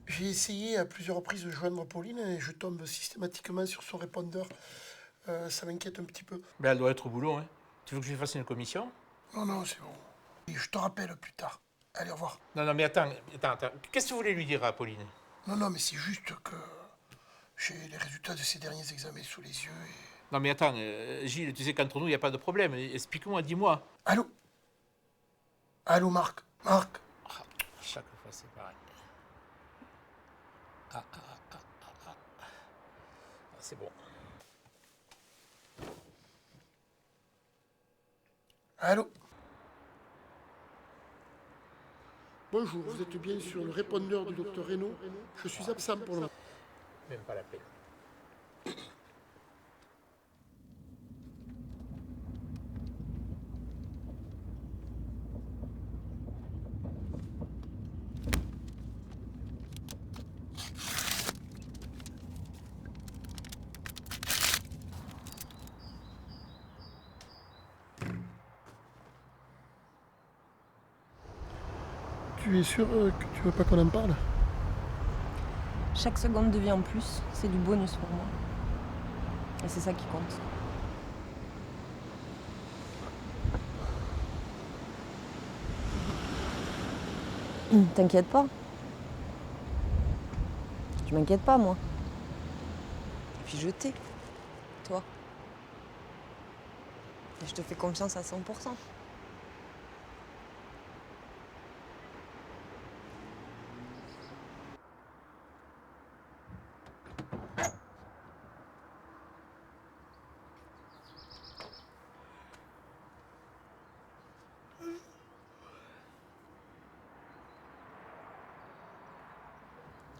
J'ai essayé à plusieurs reprises de joindre Pauline et je tombe systématiquement sur son répondeur. Ça m'inquiète un petit peu. Mais elle doit être au boulot, hein. Tu veux que je lui fasse une commission? Non, c'est bon. Et je te rappelle plus tard. Allez, au revoir. Non, mais attends. Qu'est-ce que vous voulez lui dire à Pauline? Non, mais c'est juste que j'ai les résultats de ces derniers examens sous les yeux et... Non, mais attends, Gilles, tu sais qu'entre nous, il n'y a pas de problème. Explique-moi, dis-moi. Allô, Marc. Chaque fois, c'est pareil. C'est bon. Allô? Bonjour, vous êtes bien sur le répondeur du docteur Reynaud. Je suis absent pour le moment. Même pas la peine. Tu es sûr que tu veux pas qu'on en parle? Chaque seconde de vie en plus, c'est du bonus pour moi. Et c'est ça qui compte. T'inquiète pas. Je m'inquiète pas, moi. Et puis je t'ai, toi. Et je te fais confiance à 100%.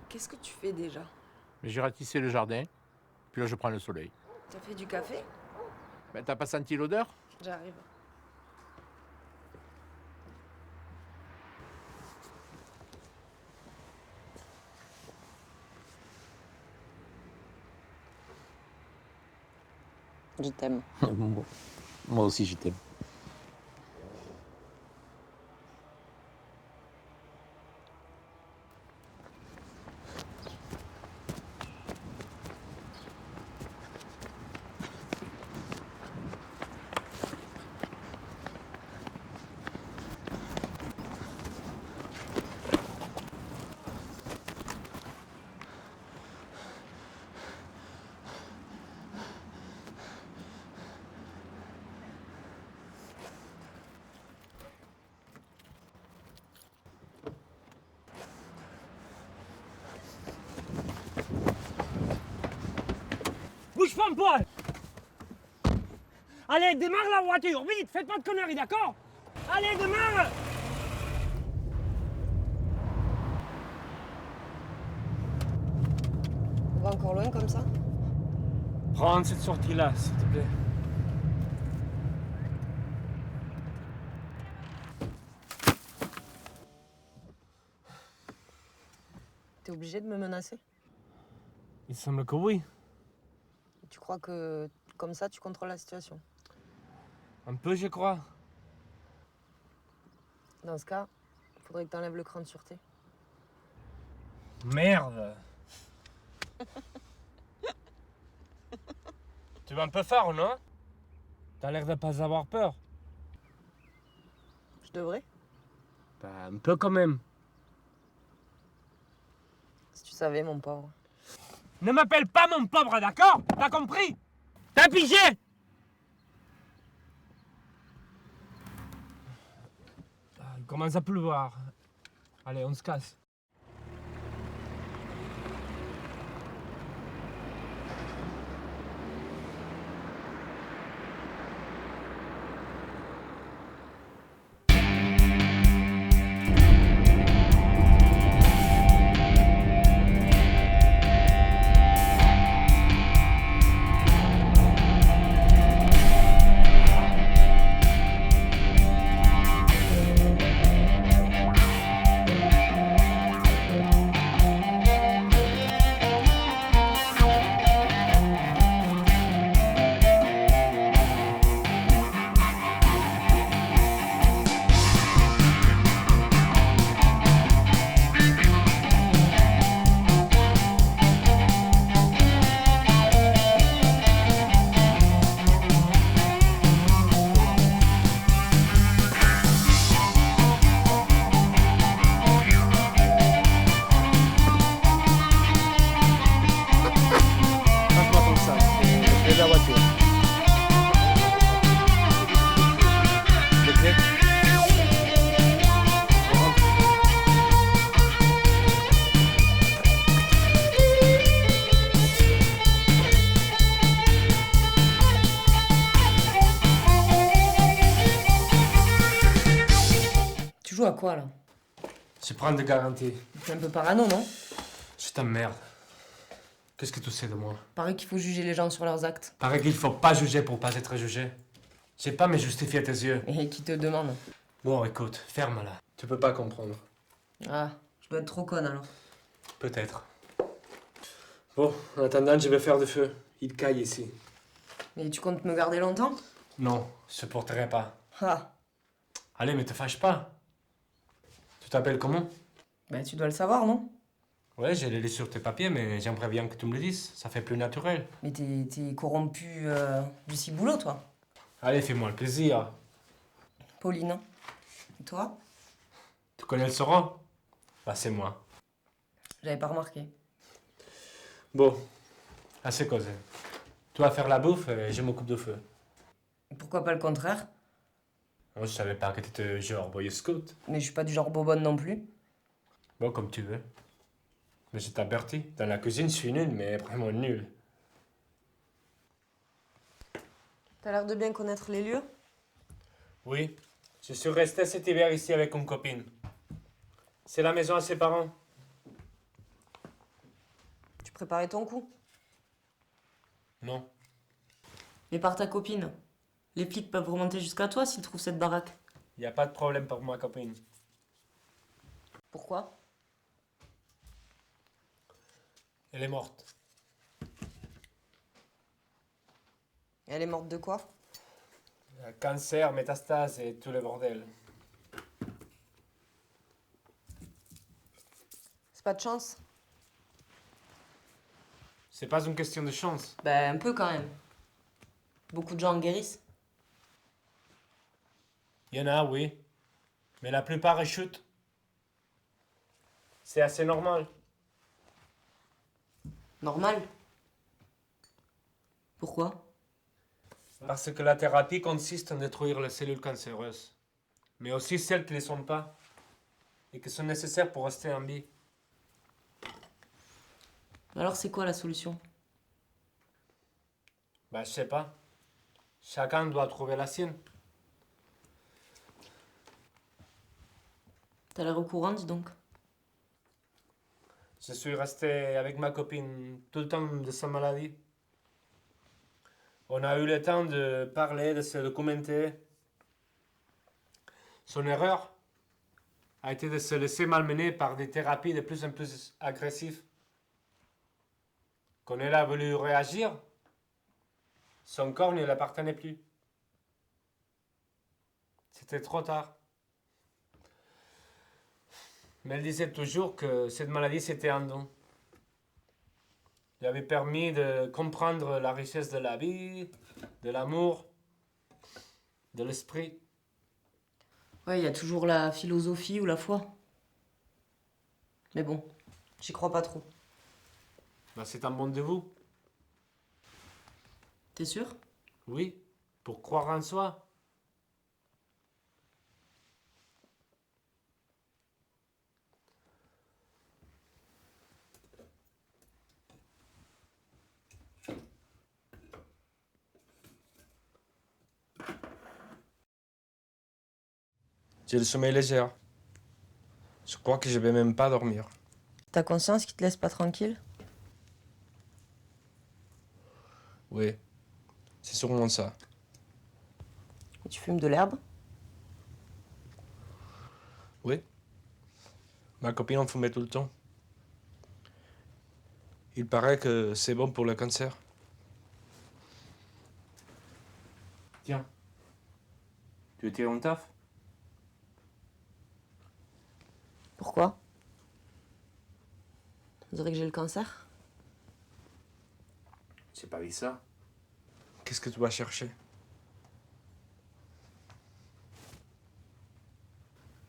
Qu'est-ce que tu fais déjà? Mais j'ai ratissé le jardin, puis là je prends le soleil. T'as fait du café? Ben, t'as pas senti l'odeur? J'arrive. Je t'aime. Moi aussi je t'aime. Bouge pas, Paul! Allez, démarre la voiture, vite, faites pas de conneries, d'accord? Allez, démarre! On va encore loin comme ça? Prends cette sortie-là, s'il te plaît. T'es obligé de me menacer? Il semble que oui. Tu crois que comme ça tu contrôles la situation? Un peu, je crois. Dans ce cas, il faudrait que t'enlèves le cran de sûreté. Merde! Tu vas un peu fort, non? T'as l'air de pas avoir peur. Je devrais? Bah, un peu quand même. Si tu savais, mon pauvre. Ne m'appelle pas mon pauvre, d'accord? T'as compris? T'as pigé? Il commence à pleuvoir. Allez, on se casse. Tu joues à quoi là? Je prends des garanties. T'es un peu parano, non? Je t'emmerde. Qu'est-ce que tu sais de moi? Paraît qu'il faut juger les gens sur leurs actes. Paraît qu'il faut pas juger pour pas être jugé. J'ai pas me justifier à tes yeux. Et qui te demande? Bon, écoute, ferme-la. Tu peux pas comprendre. Ah, je dois être trop conne alors. Peut-être. Bon, en attendant, je vais faire du feu. Il caille ici. Et tu comptes me garder longtemps? Non, je supporterai pas. Ah. Allez, mais te fâche pas. t'appelles comment? Ben, tu dois le savoir, non? Ouais, j'ai les lu sur tes papiers, mais j'aimerais bien que tu me le dises. Ça fait plus naturel. Mais t'es corrompu du ciboulot, toi. Allez, fais-moi le plaisir. Pauline. Et toi? Tu connais le Sauron? Bah, c'est moi. J'avais pas remarqué. Bon, assez causé. Toi, faire la bouffe et je m'occupe de feu. Pourquoi pas le contraire? Moi, je savais pas que t'étais genre Boy Scout. Mais je suis pas du genre bobonne non plus. Bon, comme tu veux. Mais je t'avertis, dans la cuisine, je suis nul, mais vraiment nul. T'as l'air de bien connaître les lieux? Oui, je suis resté cet hiver ici avec une copine. C'est la maison à ses parents. Tu préparais ton coup? Non. Mais par ta copine. Les flics peuvent remonter jusqu'à toi s'ils trouvent cette baraque. Y a pas de problème pour ma copine. Pourquoi? Elle est morte. Elle est morte de quoi? Cancer, métastase et tout le bordel. C'est pas de chance? C'est pas une question de chance. Ben, un peu quand même. Beaucoup de gens en guérissent. Y en a, oui. Mais la plupart chutent. C'est assez normal. Normal? Pourquoi? Parce que la thérapie consiste à détruire les cellules cancéreuses. Mais aussi celles qui ne le sont pas. Et qui sont nécessaires pour rester en vie. Alors c'est quoi la solution? Ben, je sais pas. Chacun doit trouver la sienne. T'as l'air au courant, dis donc. Je suis resté avec ma copine tout le temps de sa maladie. On a eu le temps de parler, de se documenter. Son erreur a été de se laisser malmener par des thérapies de plus en plus agressives. Quand elle a voulu réagir, son corps ne l'appartenait plus. C'était trop tard. Mais elle disait toujours que cette maladie, c'était un don. Il avait permis de comprendre la richesse de la vie, de l'amour, de l'esprit. Ouais, il y a toujours la philosophie ou la foi. Mais bon, j'y crois pas trop. Ben, c'est un bon de vous. T'es sûr? Oui, pour croire en soi. J'ai le sommeil léger. Je crois que je vais même pas dormir. T'as conscience qu'il te laisse pas tranquille? Oui, c'est sûrement ça. Et tu fumes de l'herbe? Oui. Ma copine en fumait tout le temps. Il paraît que c'est bon pour le cancer. Tiens. Tu étais en taf? Pourquoi? On dirait que j'ai le cancer? J'ai pas vu ça. Qu'est-ce que tu vas chercher?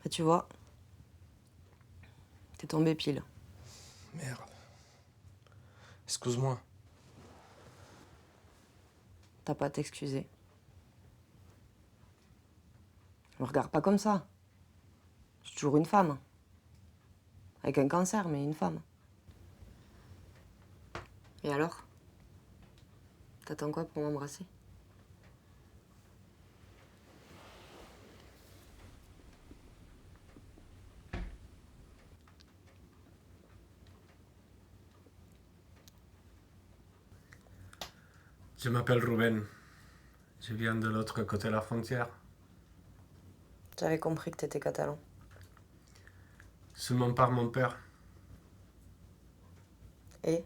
Bah tu vois, t'es tombé pile. Merde. Excuse-moi. T'as pas à t'excuser. Me regarde pas comme ça. Je suis toujours une femme. Avec un cancer, mais une femme. Et alors? T'attends quoi pour m'embrasser? Je m'appelle Ruben. Je viens de l'autre côté de la frontière. J'avais compris que t'étais catalan. Seulement par mon père. Et?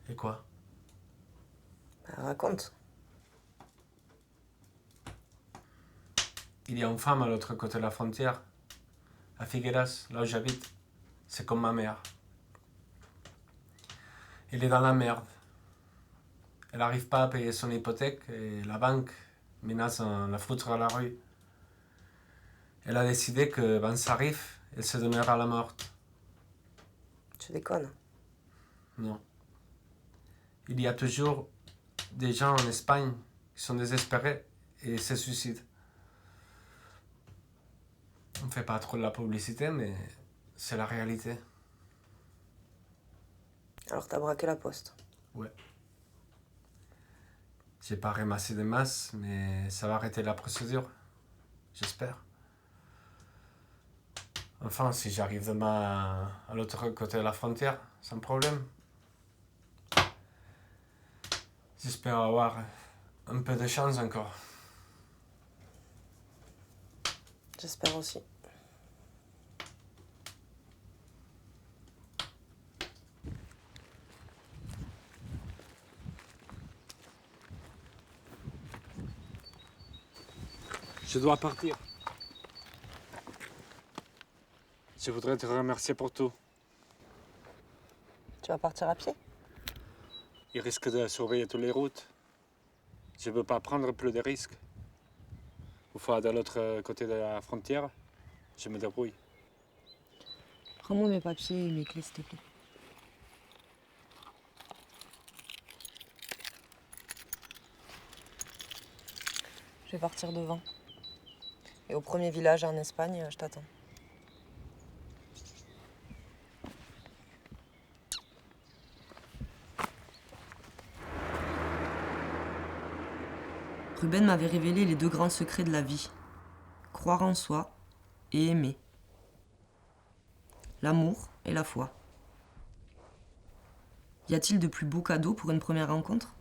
Et quoi? Bah, raconte. Il y a une femme à l'autre côté de la frontière, à Figueras, là où j'habite. C'est comme ma mère. Elle est dans la merde. Elle n'arrive pas à payer son hypothèque et la banque menace de la foutre à la rue. Elle a décidé que quand ça arrive, elle se donnera la mort. Tu déconnes. Non. Il y a toujours des gens en Espagne qui sont désespérés et se suicident. On ne fait pas trop de la publicité, mais c'est la réalité. Alors t'as braqué la poste. Ouais. J'ai pas ramassé des masses, mais ça va arrêter la procédure. J'espère. Enfin, si j'arrive demain à l'autre côté de la frontière, sans problème. J'espère avoir un peu de chance encore. J'espère aussi. Je dois partir. Je voudrais te remercier pour tout. Tu vas partir à pied? Il risque de surveiller toutes les routes. Je ne veux pas prendre plus de risques. Une fois de l'autre côté de la frontière, je me débrouille. Prends-moi mes papiers et mes clés, s'il te plaît. Je vais partir devant. Et au premier village en Espagne, je t'attends. Ruben m'avait révélé les deux grands secrets de la vie. Croire en soi et aimer. L'amour et la foi. Y a-t-il de plus beau cadeau pour une première rencontre ?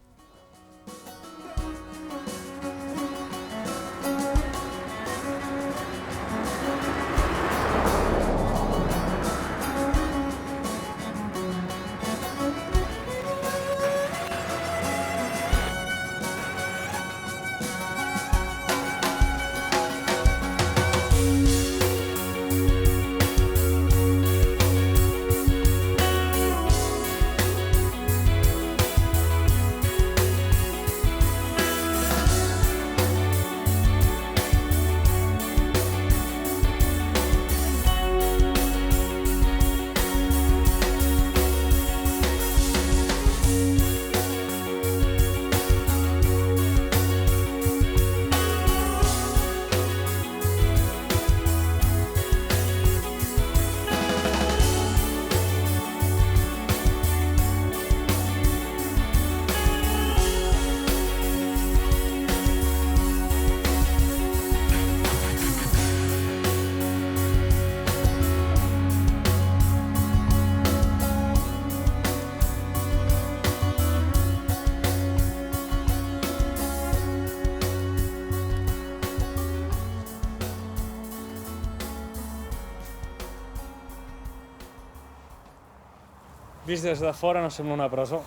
Vist des de fora no sembla una presó.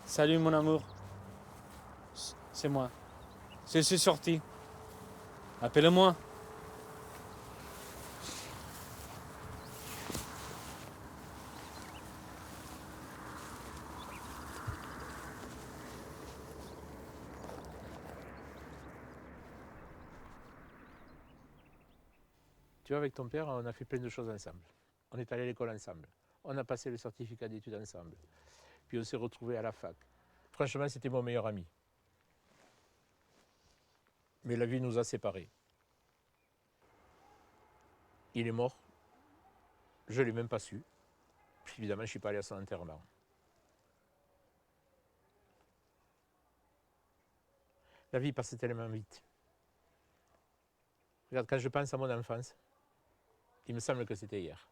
Salut mon amour. C'est moi. Je suis sorti. Appelle-moi. Tu vois, avec ton père, on a fait plein de choses ensemble. On est allé à l'école ensemble. On a passé le certificat d'études ensemble. Puis on s'est retrouvés à la fac. Franchement, c'était mon meilleur ami. Mais la vie nous a séparés. Il est mort. Je ne l'ai même pas su. Puis évidemment, je ne suis pas allé à son enterrement. La vie passait tellement vite. Regarde, quand je pense à mon enfance, il me semble que c'était hier.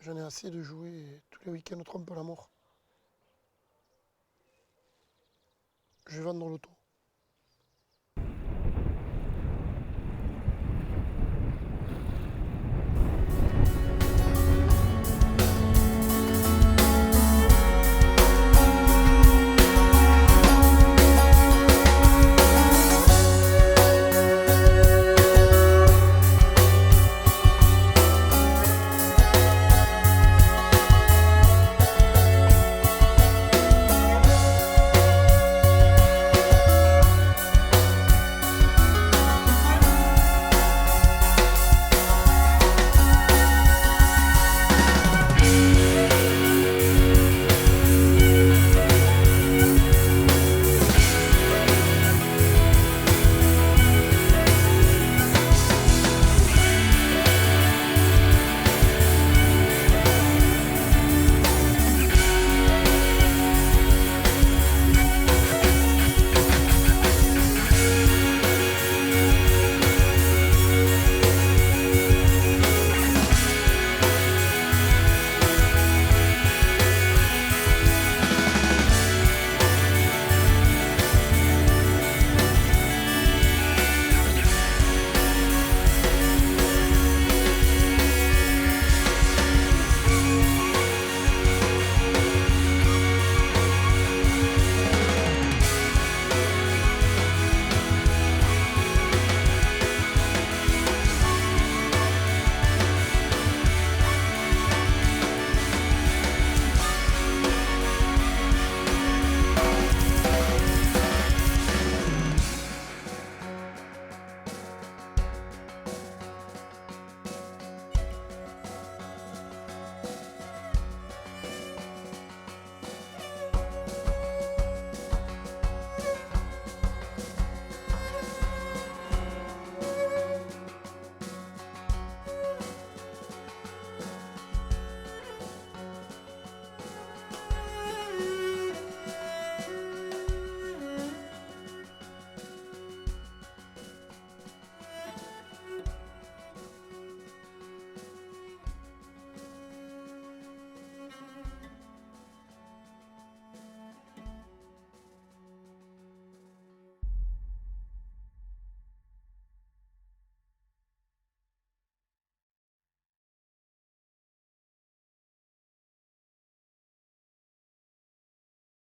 J'en ai assez de jouer tous les week-ends au trompe l'amour. je vais vendre l'auto.